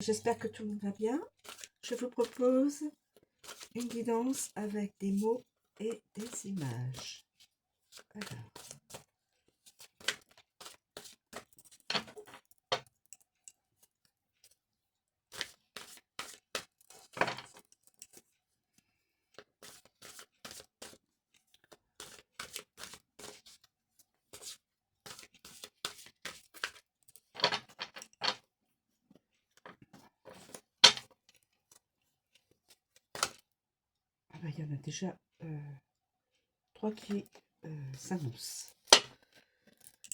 J'espère que tout le monde va bien. Je vous propose une guidance avec des mots et des images. Alors, il y en a déjà 3 qui s'annoncent.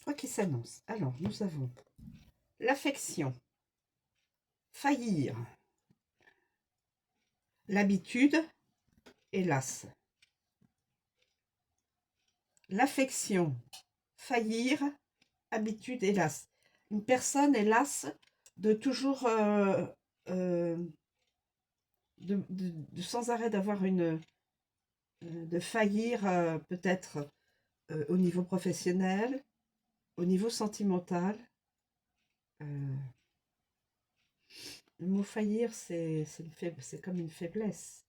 3 qui s'annoncent. Alors, nous avons l'affection, faillir, l'habitude, hélas. L'affection, faillir, habitude, hélas. Une personne, hélas, de toujours, de sans arrêt d'avoir de faillir peut-être au niveau professionnel, au niveau sentimental. Le mot faillir, c'est comme une faiblesse.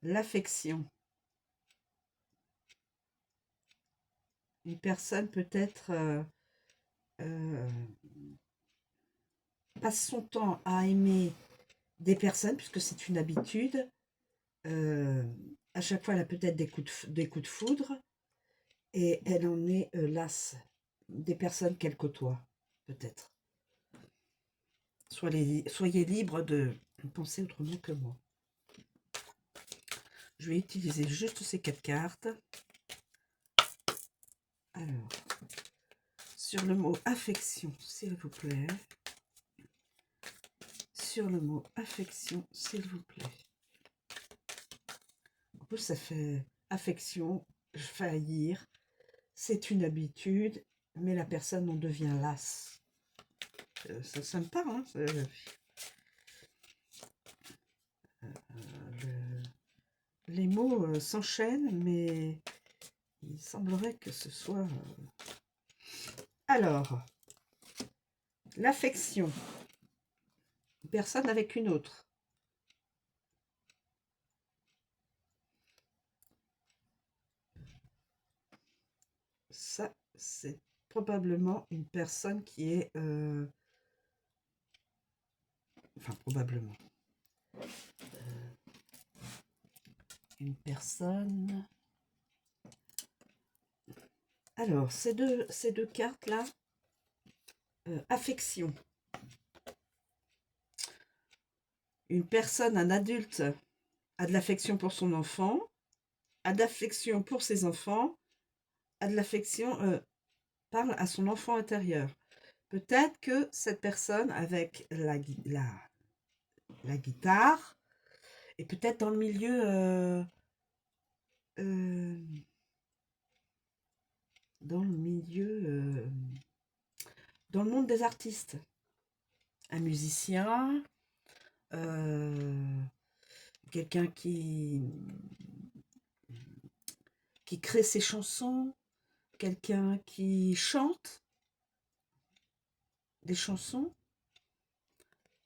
L'affection. Une personne peut-être passe son temps à aimer des personnes, puisque c'est une habitude. À chaque fois, elle a peut-être des coups de foudre, et elle en est lasse des personnes qu'elle côtoie, peut-être. Soyez libre de penser autrement que moi. Je vais utiliser juste ces 4 cartes. Alors, sur le mot affection, s'il vous plaît. Sur le mot affection, s'il vous plaît. En plus, ça fait affection, faillir. C'est une habitude, mais la personne en devient lasse. Ça ne sonne pas, hein. Les mots s'enchaînent, mais il semblerait que ce soit... Alors, l'affection. Une personne avec une autre. Ça, c'est probablement une personne qui est... Enfin, probablement. Une personne... Alors, ces deux cartes-là, affection. Une personne, un adulte, a de l'affection pour son enfant, a de l'affection pour ses enfants, a de l'affection, parle à son enfant intérieur. Peut-être que cette personne, avec la guitare, est peut-être dans le milieu... dans le monde des artistes. Un musicien, quelqu'un qui crée ses chansons, quelqu'un qui chante des chansons,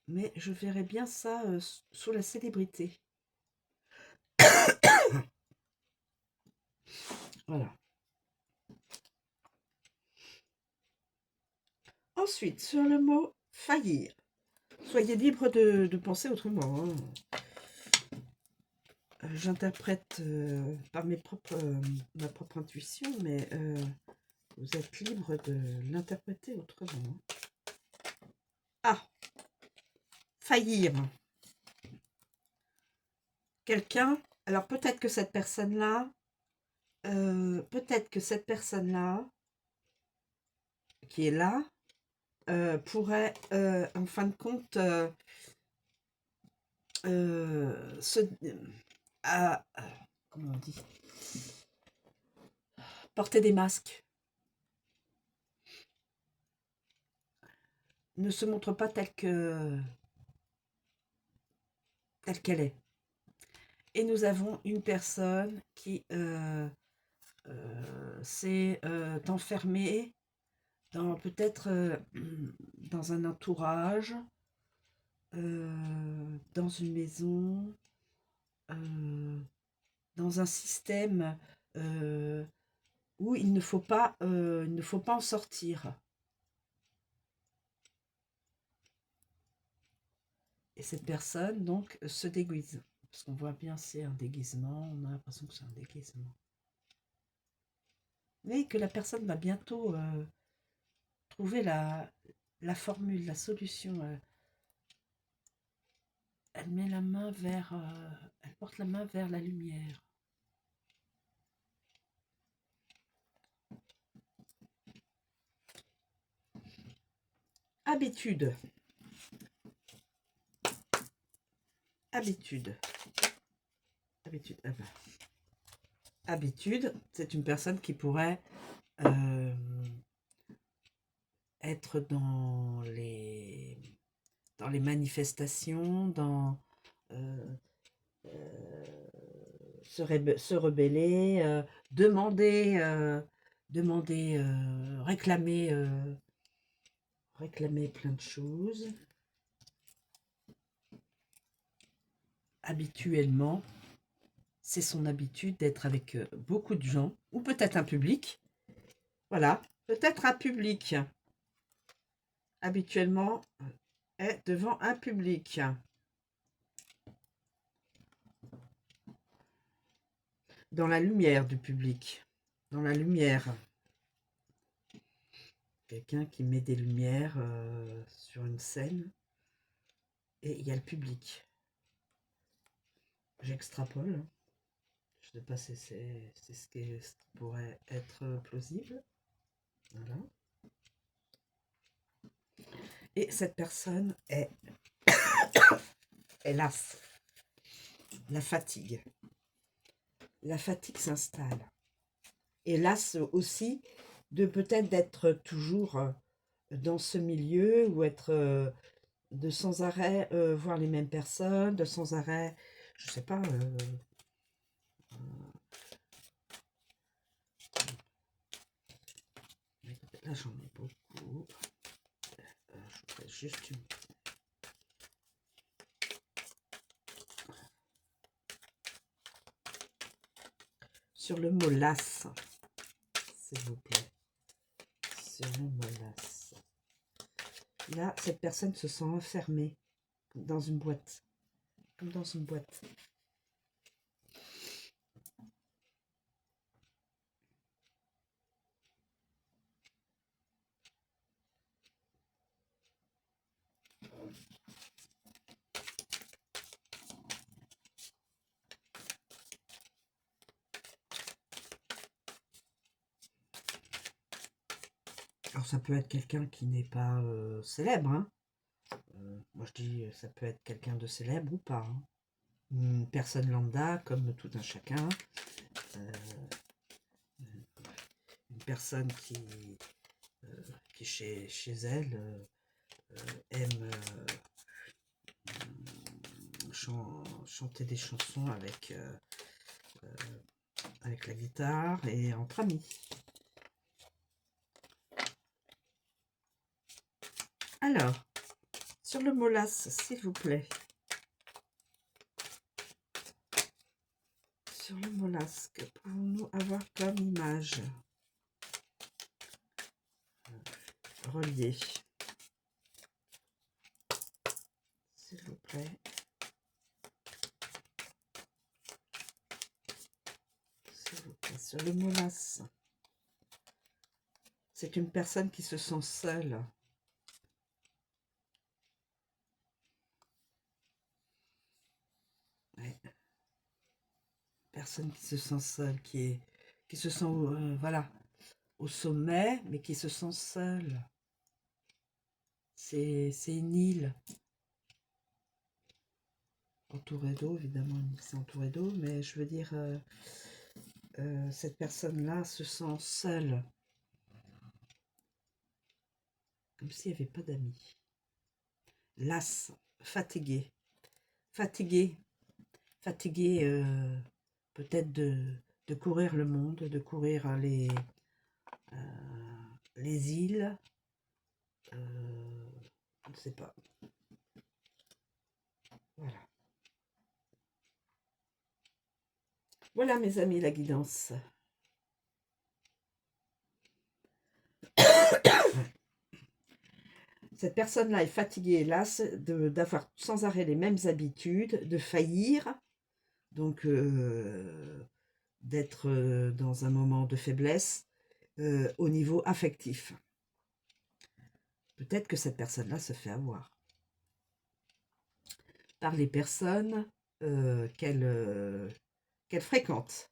mais je verrais bien ça sous la célébrité. Voilà. Ensuite, sur le mot faillir, soyez libre de penser autrement. Hein. J'interprète par ma propre intuition, mais vous êtes libre de l'interpréter autrement. Ah, faillir. Quelqu'un, alors peut-être que cette personne-là, qui est là, pourrait, en fin de compte, comment on dit, porter des masques, ne se montre pas telle qu'elle est. Et nous avons une personne qui s'est enfermée peut-être dans un entourage, dans une maison, dans un système où il ne faut pas en sortir. Et cette personne, donc, se déguise. Parce qu'on voit bien, c'est un déguisement, on a l'impression que c'est un déguisement. Mais que la personne va bientôt trouver la formule, la solution. Elle met la main vers... elle porte la main vers la lumière. Habitude. Habitude. Habitude. Ah ben. Habitude, c'est une personne qui pourrait être dans les manifestations, dans se rebeller, demander, réclamer plein de choses. Habituellement, c'est son habitude d'être avec beaucoup de gens, ou peut-être un public. Voilà, peut-être un public. Habituellement, est devant un public. Dans la lumière du public. Dans la lumière. Quelqu'un qui met des lumières sur une scène. Et il y a le public. J'extrapole. Je ne sais pas si c'est ce qui pourrait être plausible. Voilà. Et cette personne est lasse. La fatigue. La fatigue s'installe. Et lasse aussi de peut-être d'être toujours dans ce milieu ou être de sans arrêt voir les mêmes personnes, de sans arrêt, je sais pas. Là j'en ai beaucoup. Je ferai juste une. Sur le mot lasse, s'il vous plaît. Sur le mot lasse. Là, cette personne se sent enfermée dans une boîte. Comme dans une boîte. Alors ça peut être quelqu'un qui n'est pas célèbre. Hein. Moi je dis ça peut être quelqu'un de célèbre ou pas. Hein. Une personne lambda comme tout un chacun. Une personne qui chez elle aime chanter des chansons avec la guitare et entre amis. Alors, sur le mot lasse, s'il vous plaît. Sur le mot lasse, que pouvons-nous avoir comme image reliée? S'il vous plaît. S'il vous plaît, sur le mot lasse. C'est une personne qui se sent seule. Ouais. Personne qui se sent seule, qui se sent voilà, au sommet, mais qui se sent seule. C'est une île. Entourée d'eau, évidemment, c'est entouré d'eau, mais je veux dire, cette personne-là se sent seule. Comme s'il n'y avait pas d'amis. Lasse, fatiguée. Fatiguée. Fatiguée peut-être de courir le monde, de courir les îles, je ne sais pas. Voilà. Voilà mes amis, la guidance. Cette personne-là est fatiguée, hélas, d'avoir sans arrêt les mêmes habitudes, de faillir, donc d'être dans un moment de faiblesse au niveau affectif. Peut-être que cette personne-là se fait avoir par les personnes qu'elle fréquente,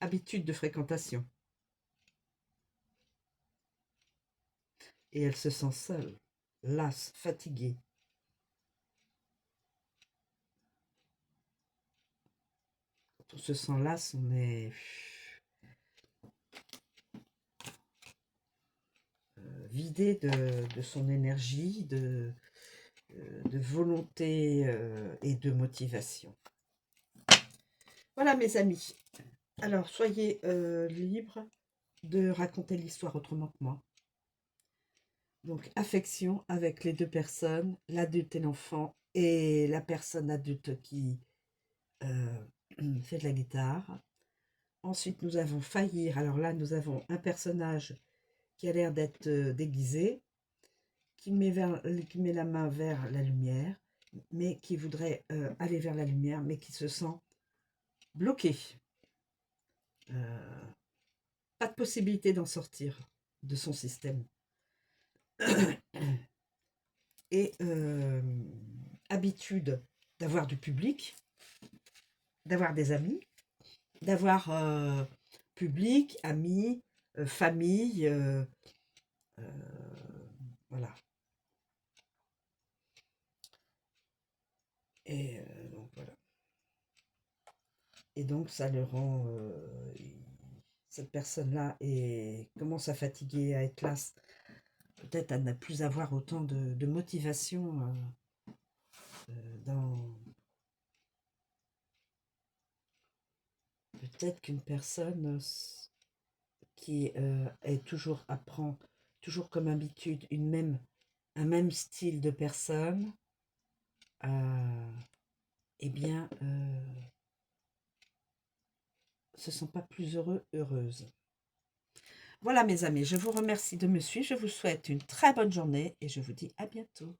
habitude de fréquentation. Et elle se sent seule, lasse, fatiguée. Quand on se sent lasse, on est vidé de son énergie, de volonté et de motivation. Voilà mes amis. Alors soyez libres de raconter l'histoire autrement que moi. Donc affection avec les deux personnes, l'adulte et l'enfant, et la personne adulte qui fait de la guitare. Ensuite nous avons faillir. Alors là nous avons un personnage qui a l'air d'être déguisé, qui met la main vers la lumière, mais qui voudrait aller vers la lumière, mais qui se sent bloqué. Pas de possibilité d'en sortir de son système. Et habitude d'avoir du public, d'avoir des amis, d'avoir public, amis, famille, voilà. Et donc voilà. Et donc ça le rend, cette personne-là commence à fatiguer, à être lasse, peut-être à ne plus avoir autant de motivation dans... Peut-être qu'une personne qui est toujours apprend, toujours comme habitude, un même style de personne, eh bien, se sent pas plus heureux, heureuse. Voilà mes amis, je vous remercie de me suivre, je vous souhaite une très bonne journée et je vous dis à bientôt.